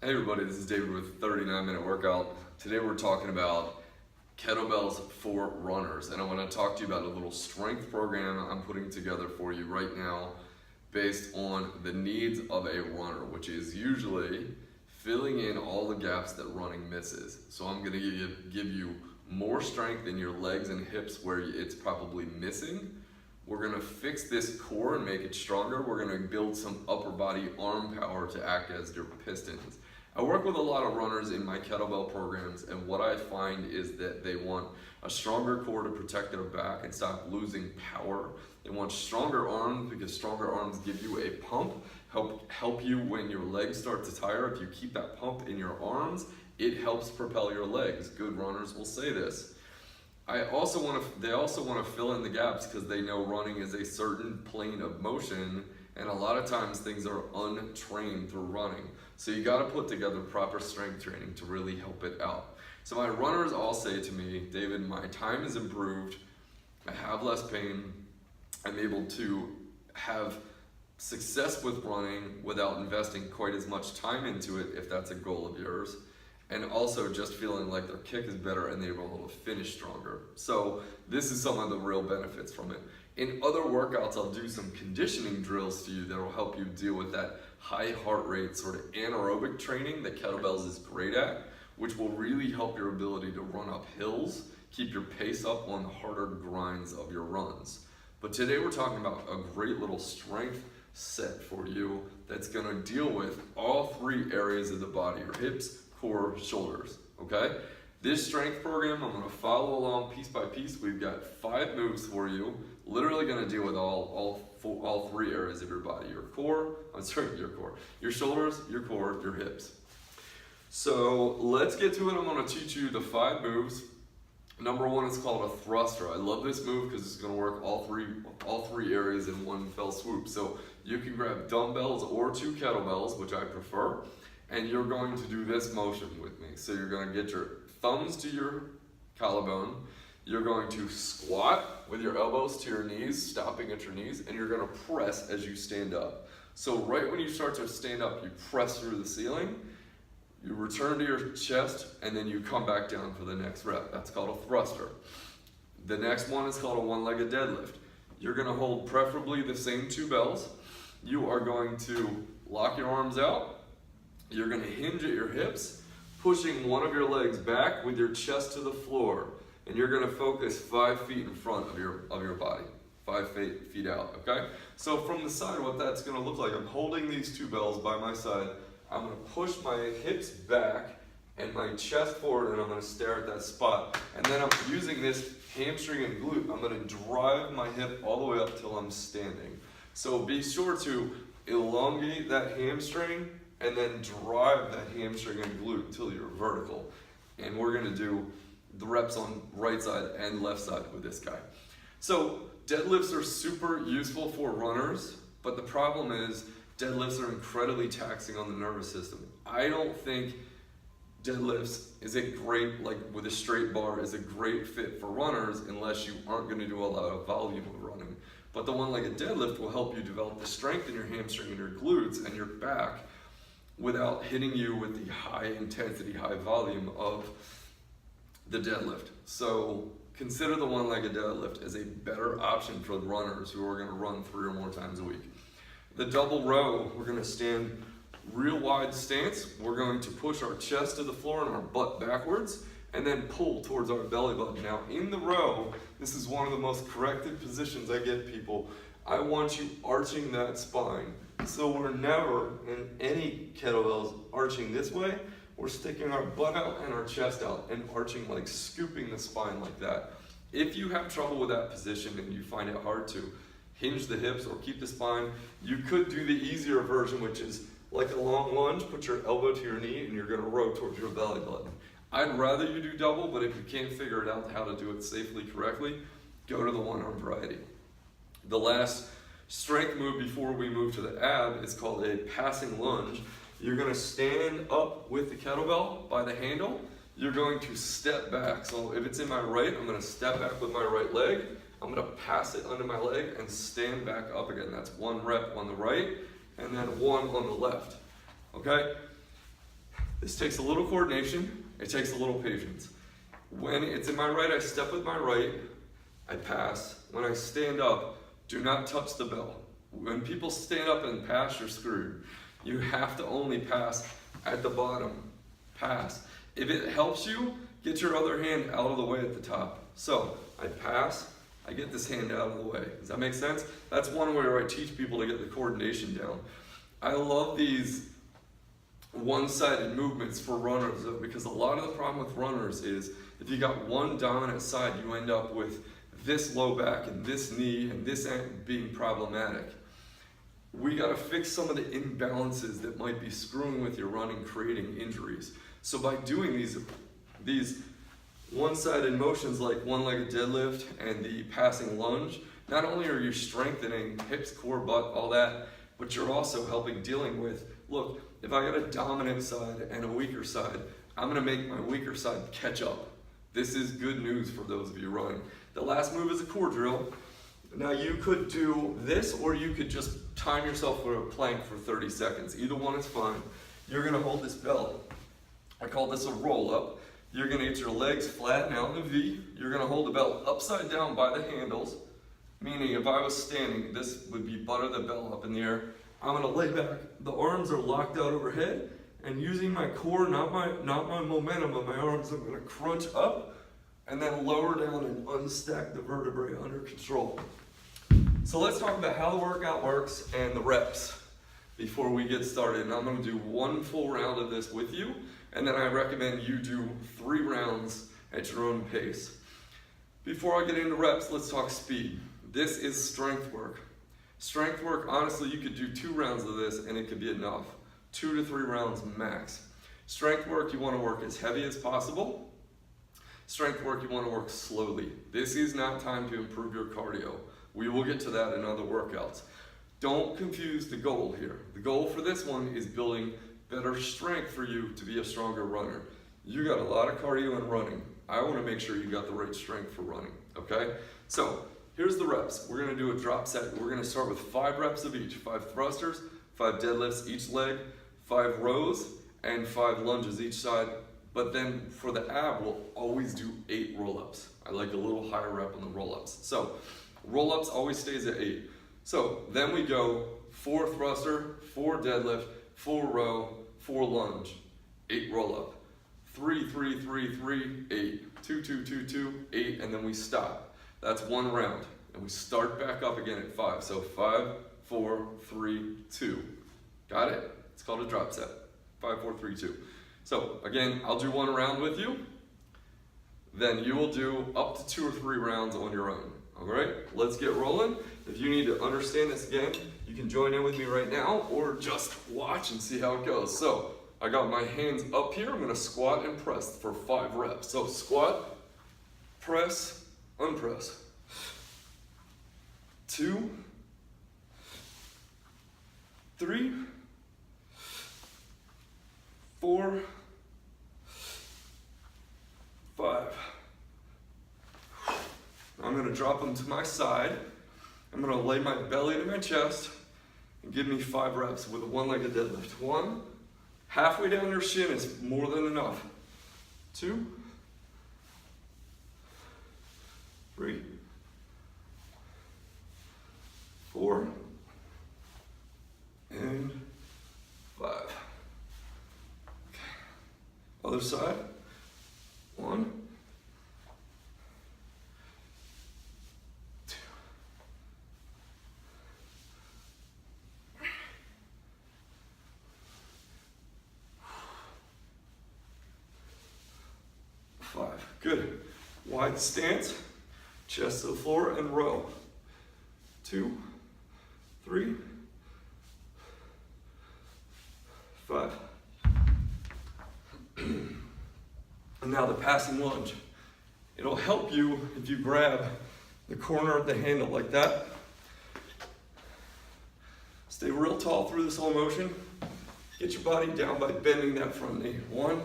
Hey everybody, this is David with 39 Minute Workout. Today we're talking about kettlebells for runners, and I want to talk to you about a little strength program I'm putting together for you right now based on the needs of a runner, which is usually filling in all the gaps that running misses. So I'm going to give you more strength in your legs and hips where it's probably missing. We're going to fix this core and make it stronger. We're going to build some upper body arm power to act as your pistons. I work with a lot of runners in my kettlebell programs, and what I find is that they want a stronger core to protect their back and stop losing power. They want stronger arms because stronger arms give you a pump, help you when your legs start to tire. If you keep that pump in your arms, it helps propel your legs. Good runners will say this. They also want to fill in the gaps because they know running is a certain plane of motion, and a lot of times things are untrained through running. So you got to put together proper strength training to really help it out. So my runners all say to me, David, my time is improved, I have less pain, I'm able to have success with running without investing quite as much time into it, if that's a goal of yours. And also just feeling like their kick is better and they're able to finish stronger. So this is some of the real benefits from it. In other workouts, I'll do some conditioning drills to you that will help you deal with that high heart rate sort of anaerobic training that kettlebells is great at, which will really help your ability to run up hills, keep your pace up on the harder grinds of your runs. But today we're talking about a great little strength set for you that's gonna deal with all three areas of the body, your hips, core, shoulders, okay? This strength program, I'm gonna follow along piece by piece. We've got 5 moves for you, literally gonna deal with all three areas of your body, your shoulders, your core, your hips. So let's get to it. I'm gonna teach you the 5 moves. Number 1 is called a thruster. I love this move because it's gonna work all three areas in one fell swoop. So you can grab dumbbells or 2 kettlebells, which I prefer, and you're going to do this motion with me. So you're going to get your thumbs to your collarbone, you're going to squat with your elbows to your knees, stopping at your knees, and you're going to press as you stand up. So right when you start to stand up, you press through the ceiling, you return to your chest, and then you come back down for the next rep. That's called a thruster. The next one is called a one-legged deadlift. You're going to hold preferably the same 2 bells. You are going to lock your arms out. You're going to hinge at your hips, pushing one of your legs back with your chest to the floor, and you're going to focus 5 feet in front of your body, 5 feet out, okay? So from the side, what that's going to look like, I'm holding these 2 bells by my side, I'm going to push my hips back and my chest forward, and I'm going to stare at that spot, and then I'm using this hamstring and glute, I'm going to drive my hip all the way up till I'm standing. So be sure to elongate that hamstring and then drive that hamstring and glute until you're vertical. And we're gonna do the reps on right side and left side with this guy. So deadlifts are super useful for runners, but the problem is deadlifts are incredibly taxing on the nervous system. I don't think deadlifts is a great, like with a straight bar, is a great fit for runners unless you aren't gonna do a lot of volume of running. But the one-legged deadlift will help you develop the strength in your hamstring and your glutes and your back without hitting you with the high intensity, high volume of the deadlift. So consider the one-legged deadlift as a better option for runners who are gonna run 3 or more times a week. The double row, we're gonna stand real wide stance. We're going to push our chest to the floor and our butt backwards, and then pull towards our belly button. Now in the row, this is one of the most corrected positions I get people. I want you arching that spine. So we're never in any kettlebells arching this way. We're sticking our butt out and our chest out and arching, like scooping the spine like that. If you have trouble with that position and you find it hard to hinge the hips or keep the spine, you could do the easier version, which is like a long lunge, put your elbow to your knee and you're gonna row towards your belly button. I'd rather you do double, but if you can't figure it out how to do it safely, correctly, go to the one-arm variety. The last strength move before we move to the ab is called a passing lunge. You're going to stand up with the kettlebell by the handle. You're going to step back. So if it's in my right, I'm going to step back with my right leg. I'm going to pass it under my leg and stand back up again. That's 1 rep on the right and then 1 on the left. Okay? This takes a little coordination, it takes a little patience. When it's in my right, I step with my right, I pass. When I stand up, do not touch the bell. When people stand up and pass, you're screwed. You have to only pass at the bottom. Pass. If it helps you, get your other hand out of the way at the top. So, I pass, I get this hand out of the way. Does that make sense? That's one way where I teach people to get the coordination down. I love these one-sided movements for runners though, because a lot of the problem with runners is if you got one dominant side, you end up with this low back and this knee and this end being problematic. We got to fix some of the imbalances that might be screwing with your running, creating injuries. So by doing these one-sided motions like one-legged deadlift and the passing lunge, not only are you strengthening hips, core, butt, all that, but you're also helping dealing with, look, if I got a dominant side and a weaker side, I'm gonna make my weaker side catch up. This is good news for those of you running. The last move is a core drill. Now you could do this or you could just time yourself for a plank for 30 seconds. Either one is fine. You're gonna hold this belt. I call this a roll up. You're gonna get your legs flatten out in a V. You're gonna hold the belt upside down by the handles, meaning if I was standing, this would be butter the belt up in the air. I'm gonna lay back. The arms are locked out overhead, and using my core, not my momentum of my arms, I'm gonna crunch up and then lower down and unstack the vertebrae under control. So let's talk about how the workout works and the reps before we get started. And I'm gonna do one full round of this with you, and then I recommend you do 3 rounds at your own pace. Before I get into reps, let's talk speed. This is strength work. Strength work, honestly, you could do 2 rounds of this and it could be enough. 2 to 3 rounds max. Strength work, you want to work as heavy as possible. Strength work, you want to work slowly. This is not time to improve your cardio. We will get to that in other workouts. Don't confuse the goal here. The goal for this one is building better strength for you to be a stronger runner. You got a lot of cardio in running. I want to make sure you got the right strength for running, okay? So, here's the reps. We're gonna do a drop set. We're gonna start with 5 reps of each. 5 thrusters, 5 deadlifts each leg, 5 rows, and 5 lunges each side. But then for the ab, we'll always do 8 roll-ups. I like a little higher rep on the roll-ups. So roll-ups always stays at 8. So then we go 4 thruster, 4 deadlift, 4 row, 4 lunge, 8 roll-up. 3, 3, 3, 3, 8. 2, 2, 2, 2, 8, and then we stop. That's 1 round, and we start back up again at 5. So 5, 4, 3, 2. Got it? It's called a drop set. 5, 4, 3, 2. So again, I'll do 1 round with you. Then you will do up to 2 or 3 rounds on your own. All right, let's get rolling. If you need to understand this again, you can join in with me right now or just watch and see how it goes. So I got my hands up here. I'm gonna squat and press for 5 reps. So squat, press, unpress. 2, 3, 4, 5. I'm going to drop them to my side. I'm going to lay my belly to my chest and give me 5 reps with a 1-legged deadlift. 1, halfway down your shin is more than enough. 2, 3, 4, and 5. Okay. Other side. 1, 2, 5. Good. Wide stance. Chest to the floor and row. 2, 3, 5. And now the passing lunge. It'll help you if you grab the corner of the handle like that. Stay real tall through this whole motion. Get your body down by bending that front knee. 1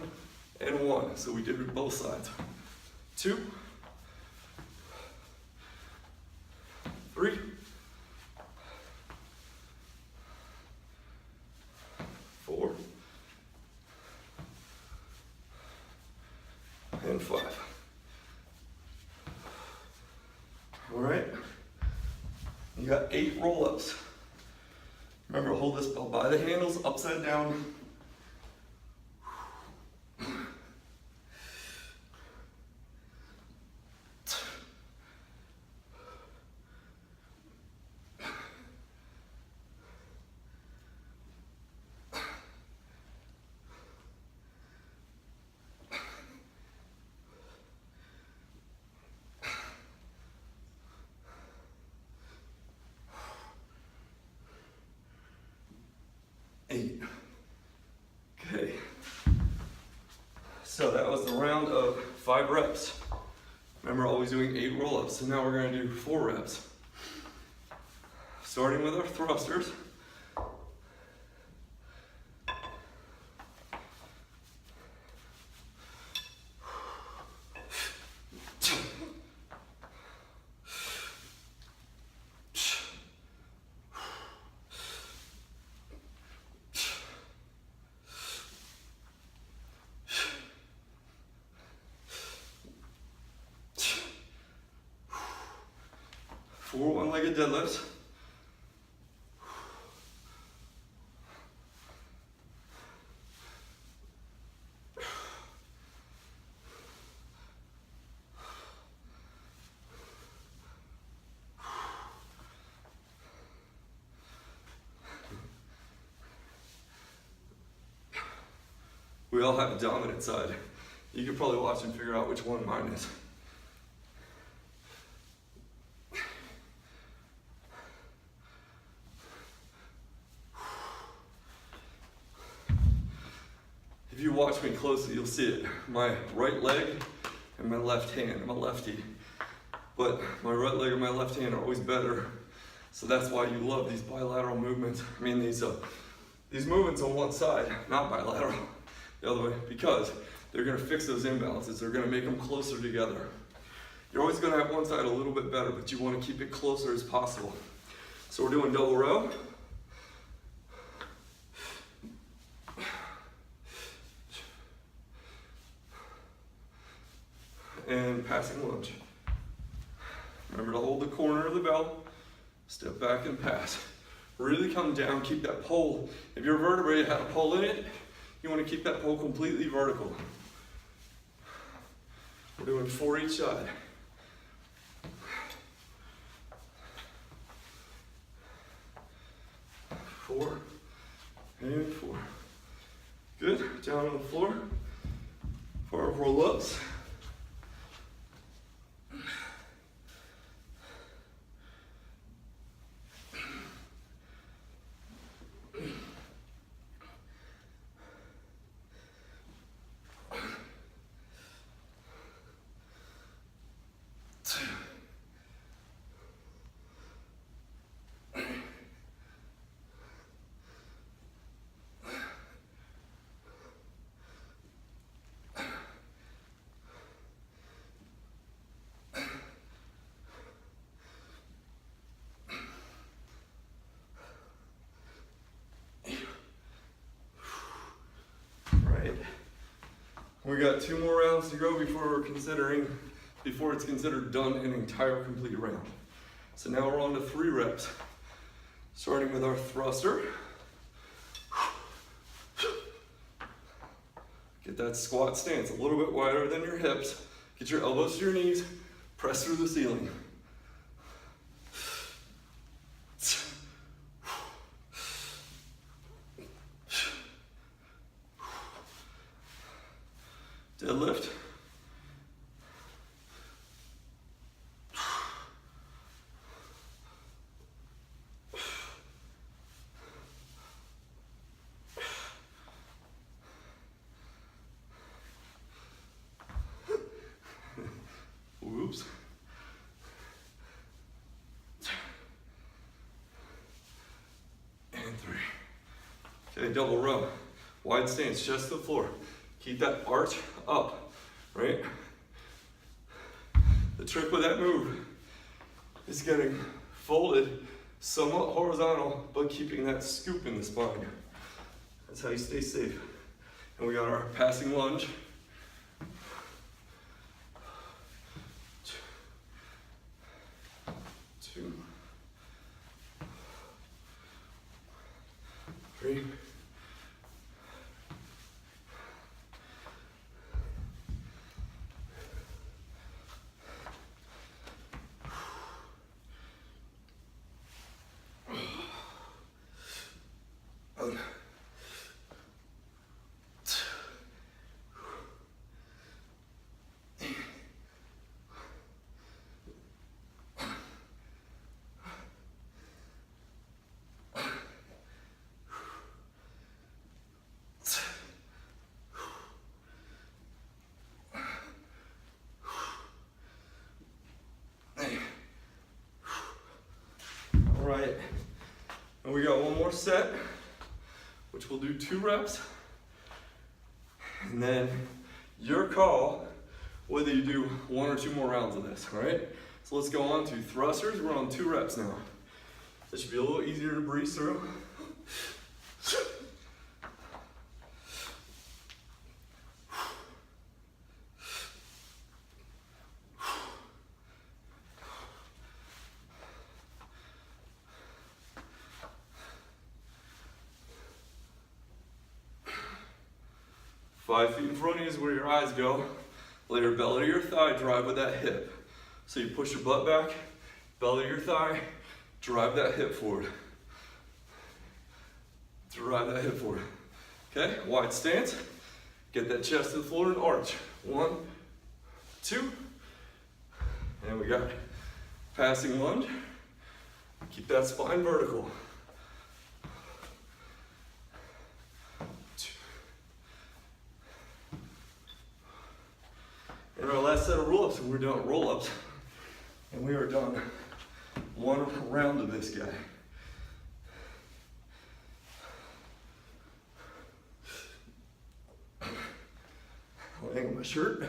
and 1. So we did it both sides. 2, 3, 4, 5. All right, you got 8 roll-ups. Remember, hold this bell by the handles, upside down. Okay, so that was the round of 5 reps. Remember, always doing 8 roll-ups. So now we're going to do 4 reps. Starting with our thrusters. Four one-legged deadlifts. We all have a dominant side. You can probably watch and figure out which one mine is. If you watch me closely, you'll see it. My right leg and my left hand. I'm a lefty. But my right leg and my left hand are always better. So that's why you love these bilateral movements. I mean, these movements on one side, not bilateral, the other way, because they're gonna fix those imbalances. They're gonna make them closer together. You're always gonna have one side a little bit better, but you wanna keep it closer as possible. So we're doing double row. And passing lunge. Remember to hold the corner of the bell, step back and pass. Really come down, keep that pole. If your vertebrae had a pole in it, you want to keep that pole completely vertical. We're doing 4 each side. Four and 4. Good, down on the floor for our roll-ups. We got 2 more rounds to go before it's considered done an entire complete round. So now we're on to 3 reps. Starting with our thruster. Get that squat stance a little bit wider than your hips. Get your elbows to your knees. Press through the ceiling. Deadlift. Whoops. And 3. Okay, double row. Wide stance, just the floor. Keep that arch up, right? The trick with that move is getting folded somewhat horizontal, but keeping that scoop in the spine. That's how you stay safe. And we got our passing lunge. 3. All right, and we got one more set, which we'll do 2 reps. And then your call, whether you do 1 or 2 more rounds of this, all right? So let's go on to thrusters. We're on 2 reps now. This should be a little easier to breeze through. 5 feet in front of you is where your eyes go. Lay your belly to your thigh, drive with that hip. So you push your butt back, belly to your thigh, drive that hip forward. Drive that hip forward. Okay, wide stance. Get that chest to the floor and arch. 1, 2. And we got passing lunge. Keep that spine vertical. And our last set of roll-ups, we're doing roll-ups. And we are done 1 round of this guy. Laying on my shirt.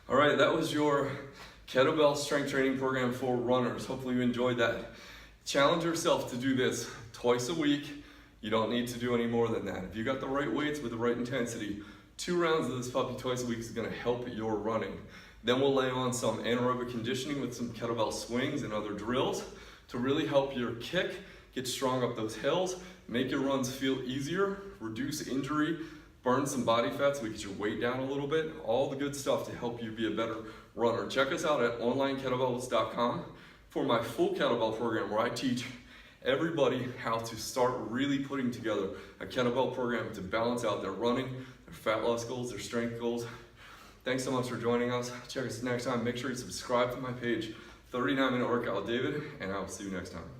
All right, that was your kettlebell strength training program for runners. Hopefully you enjoyed that. Challenge yourself to do this twice a week. You don't need to do any more than that. If you got the right weights with the right intensity, 2 rounds of this puppy twice a week is gonna help your running. Then we'll lay on some anaerobic conditioning with some kettlebell swings and other drills to really help your kick, get strong up those hills, make your runs feel easier, reduce injury, burn some body fat so we get your weight down a little bit, all the good stuff to help you be a better runner. Check us out at onlinekettlebells.com for my full kettlebell program where I teach everybody how to start really putting together a kettlebell program to balance out their running, their fat loss goals, their strength goals. Thanks so much for joining us. Check us next time. Make sure you subscribe to my page, 39 Minute Workout with David, and I will see you next time.